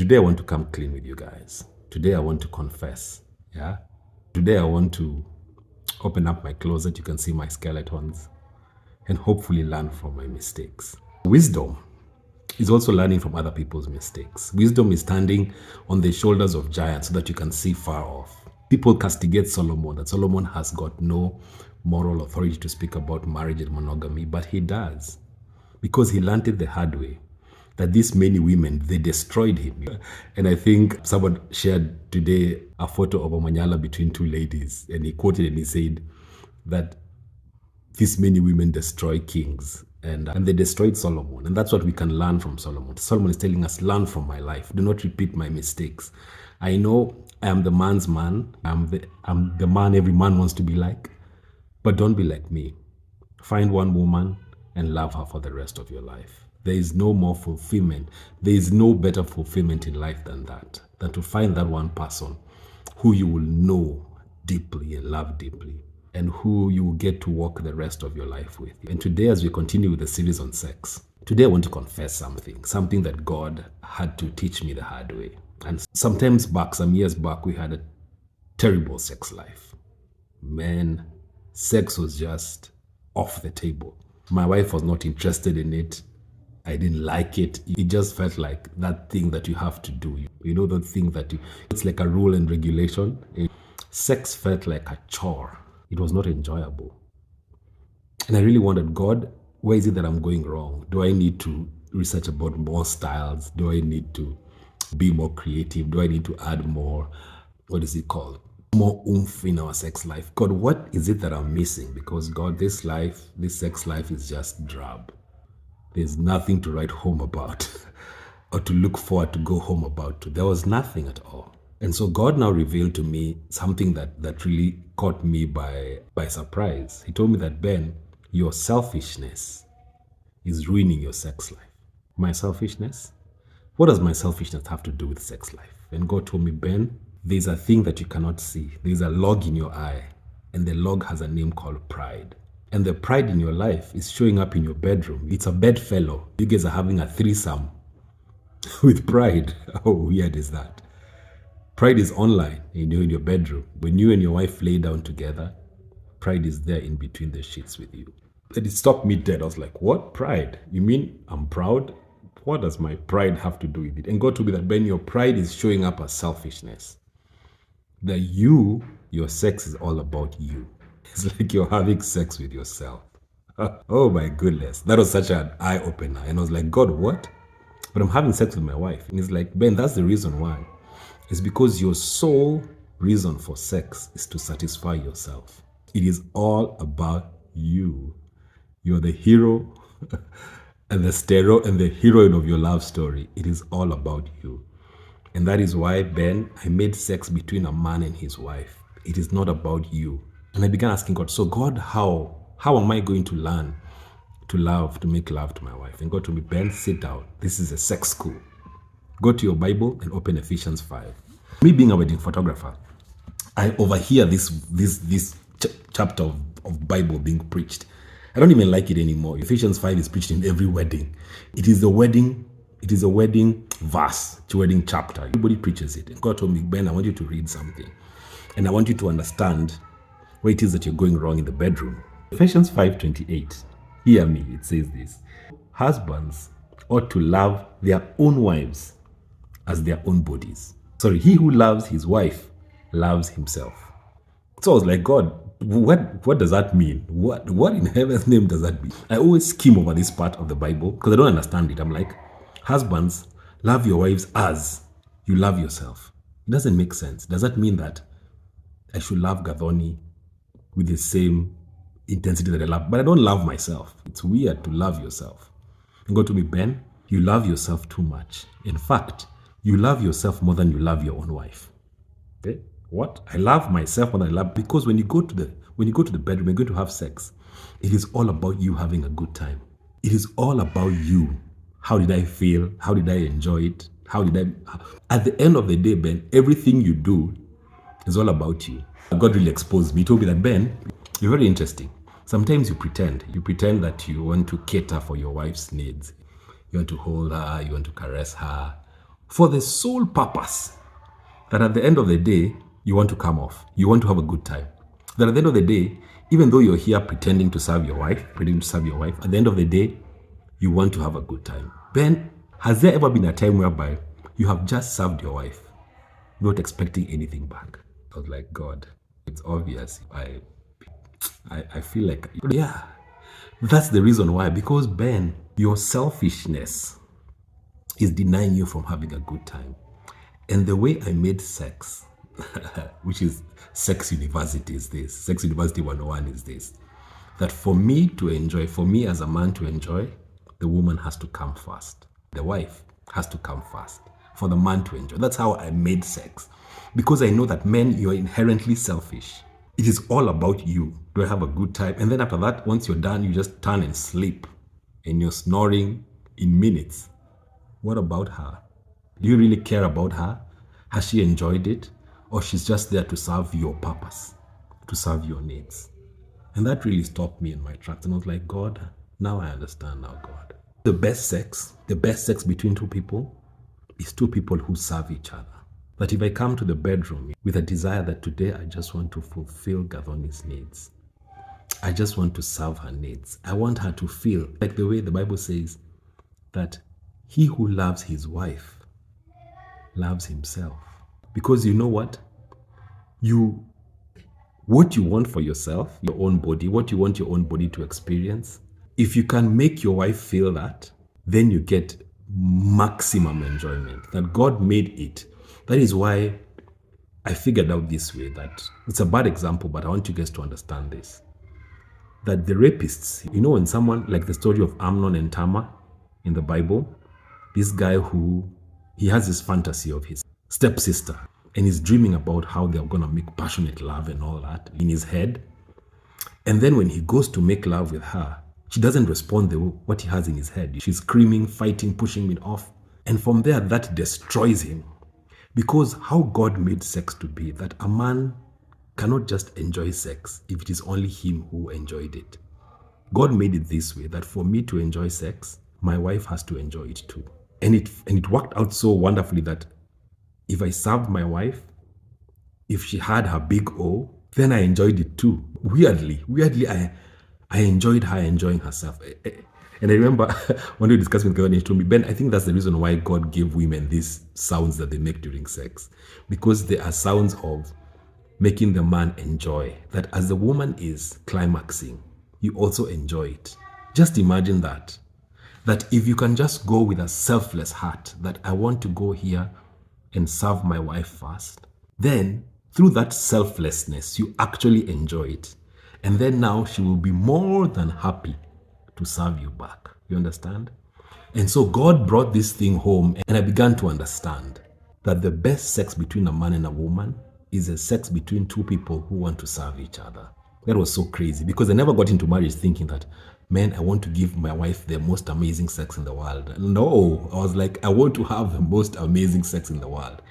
Today I want to come clean with you guys. Today I want to confess. Yeah. Today I want to open up my closet. You can see my skeletons and hopefully learn from my mistakes. Wisdom is also learning from other people's mistakes. Wisdom is standing on the shoulders of giants so that you can see far off. People castigate Solomon, that Solomon has got no moral authority to speak about marriage and monogamy, but he does, because he learned it the hard way, that these many women, they destroyed him. And I think someone shared today a photo of a Manyala between two ladies, and he quoted and he said that these many women destroy kings, and they destroyed Solomon. And that's what we can learn from Solomon. Solomon is telling us, learn from my life. Do not repeat my mistakes. I know I am the man's man. I'm the man every man wants to be like, but don't be like me. Find one woman and love her for the rest of your life. There is no more fulfillment. There is no better fulfillment in life than that, than to find that one person who you will know deeply and love deeply, and who you will get to walk the rest of your life with. And today, as we continue with the series on sex, today I want to confess something that God had to teach me the hard way. And some years back, we had a terrible sex life. Man, sex was just off the table. My wife was not interested in it. I didn't like it. It just felt like that thing that you have to do. You know, that thing that it's like a rule and regulation. Sex felt like a chore. It was not enjoyable. And I really wondered, God, where is it that I'm going wrong? Do I need to research about more styles? Do I need to be more creative? Do I need to add more, what is it called? More oomph in our sex life? God, what is it that I'm missing? Because God, this sex life is just drab. There's nothing to write home about or to look forward to go home about. There was nothing at all. And so God now revealed to me something that really caught me by surprise. He told me that, Ben, your selfishness is ruining your sex life. My selfishness? What does my selfishness have to do with sex life? And God told me, Ben, there's a thing that you cannot see. There's a log in your eye, and the log has a name called pride. And the pride in your life is showing up in your bedroom. It's a bedfellow. You guys are having a threesome with pride. How weird is that? Pride is online, in your bedroom. When you and your wife lay down together, pride is there in between the sheets with you. And it stopped me dead. I was like, what? Pride? You mean I'm proud? What does my pride have to do with it? And God told me that, Ben, your pride is showing up as selfishness. That your sex is all about you. It's like you're having sex with yourself. Oh my goodness. That was such an eye-opener. And I was like, God, what? But I'm having sex with my wife. And he's like, Ben, that's the reason why. It's because your sole reason for sex is to satisfy yourself. It is all about you. You're the hero and the heroine of your love story. It is all about you. And that is why, Ben, I made sex between a man and his wife. It is not about you. And I began asking God, so God, how am I going to learn to make love to my wife? And God told me, Ben, sit down. This is a sex school. Go to your Bible and open Ephesians 5. Me being a wedding photographer, I overhear this chapter of Bible being preached. I don't even like it anymore. Ephesians 5 is preached in every wedding. It is a wedding verse, it's a wedding chapter. Everybody preaches it. And God told me, Ben, I want you to read something. And I want you to understand where it is that you're going wrong in the bedroom. Ephesians 5:28. Hear me, it says this. Husbands ought to love their own wives as their own bodies. Sorry, he who loves his wife loves himself. So I was like, God, what does that mean? What in heaven's name does that mean? I always skim over this part of the Bible because I don't understand it. I'm like, husbands, love your wives as you love yourself. It doesn't make sense. Does that mean that I should love Gathoni with the same intensity that I love? But I don't love myself. It's weird to love yourself. And God told me, Ben, you love yourself too much. In fact, you love yourself more than you love your own wife. Okay? What? I love myself more than I love, because when you go to the bedroom, you're going to have sex. It is all about you having a good time. It is all about you. How did I feel? How did I enjoy it? At the end of the day, Ben, everything you do is all about you. God really exposed me. He told me that, Ben, you're very interesting. Sometimes you pretend that you want to cater for your wife's needs. You want to hold her, you want to caress her, for the sole purpose that at the end of the day, you want to come off. You want to have a good time. That at the end of the day, even though you're here pretending to serve your wife, at the end of the day, you want to have a good time. Ben, has there ever been a time whereby you have just served your wife without expecting anything back? I was like, God, it's obvious. I feel like, yeah, that's the reason why. Because Ben, your selfishness is denying you from having a good time. And the way I made sex, which is sex university is this, sex university 101 is this, that for me to enjoy, for me as a man to enjoy, the woman has to come first. The wife has to come first for the man to enjoy. That's how I made sex. Because I know that men, you're inherently selfish. It is all about you. Do I have a good time? And then after that, once you're done, you just turn and sleep. And you're snoring in minutes. What about her? Do you really care about her? Has she enjoyed it? Or she's just there to serve your purpose, to serve your needs? And that really stopped me in my tracks. And I was like, God, now I understand now, God. The best sex between two people is two people who serve each other. That if I come to the bedroom with a desire that today I just want to fulfill Gathoni's needs, I just want to serve her needs. I want her to feel like the way the Bible says that he who loves his wife loves himself. Because you know what? What you want for yourself, your own body, what you want your own body to experience, if you can make your wife feel that, then you get maximum enjoyment. That God made it. That is why I figured out this way, that it's a bad example, but I want you guys to understand this. That the rapists, you know, when someone, like the story of Amnon and Tamar in the Bible, this guy he has this fantasy of his stepsister, and he's dreaming about how they're going to make passionate love and all that in his head. And then when he goes to make love with her, she doesn't respond the way what he has in his head. She's screaming, fighting, pushing him off. And from there, that destroys him. Because how God made sex to be, that a man cannot just enjoy sex if it is only him who enjoyed it. God made it this way, that for me to enjoy sex, my wife has to enjoy it too. And it worked out so wonderfully that if I served my wife, if she had her big O, then I enjoyed it too. Weirdly, I enjoyed her enjoying herself. And I remember when we discussed with God, he told me, Ben, I think that's the reason why God gave women these sounds that they make during sex. Because they are sounds of making the man enjoy. That as the woman is climaxing, you also enjoy it. Just imagine that. That if you can just go with a selfless heart, that I want to go here and serve my wife first, then through that selflessness, you actually enjoy it. And then now she will be more than happy to serve you back. You understand? And so God brought this thing home, and I began to understand that the best sex between a man and a woman is a sex between two people who want to serve each other. That was so crazy, because I never got into marriage thinking that, man, I want to give my wife the most amazing sex in the world. No, I was like, I want to have the most amazing sex in the world.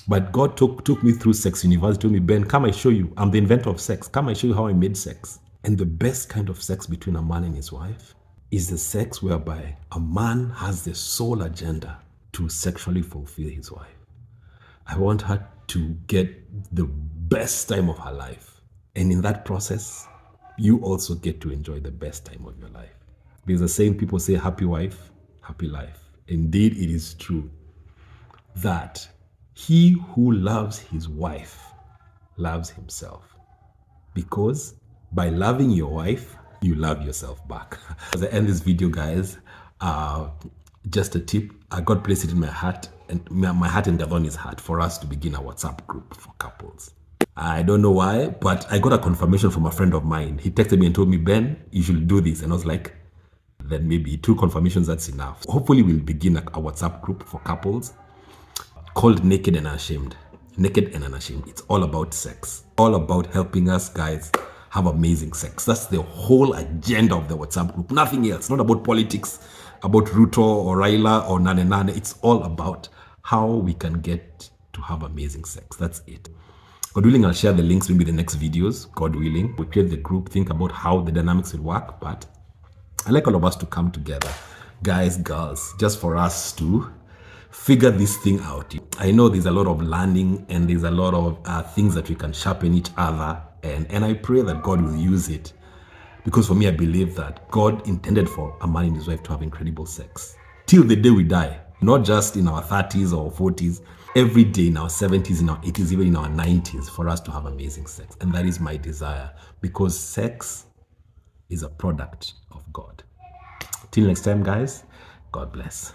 But God took me through sex university, told me, Ben, come I show you. I'm the inventor of sex. Come I show you how I made sex. And the best kind of sex between a man and his wife is the sex whereby a man has the sole agenda to sexually fulfill his wife. I want her to get the best time of her life. And in that process, you also get to enjoy the best time of your life. There's a saying people say, happy wife, happy life. Indeed, it is true that he who loves his wife loves himself. Because by loving your wife, you love yourself back. As I end this video, guys, just a tip. God placed it in my heart, and my heart and Gathoni's heart, for us to begin a WhatsApp group for couples. I don't know why, but I got a confirmation from a friend of mine. He texted me and told me, Ben, you should do this. And I was like, then maybe 2 confirmations, that's enough. Hopefully we'll begin a WhatsApp group for couples called Naked and Unashamed. Naked and Unashamed. It's all about sex. All about helping us guys have amazing sex. That's the whole agenda of the WhatsApp group. Nothing else. Not about politics, about Ruto or Raila or Nane Nane. It's all about how we can get to have amazing sex. That's it. God willing, I'll share the links maybe in the next videos. God willing, we create the group, think about how the dynamics will work. But I like all of us to come together, guys, girls, just for us to figure this thing out. I know there's a lot of learning and there's a lot of things that we can sharpen each other. And I pray that God will use it. Because for me, I believe that God intended for a man and his wife to have incredible sex till the day we die, not just in our 30s or 40s, every day in our 70s, in our 80s, even in our 90s, for us to have amazing sex. And that is my desire, because sex is a product of God. Till next time, guys, God bless.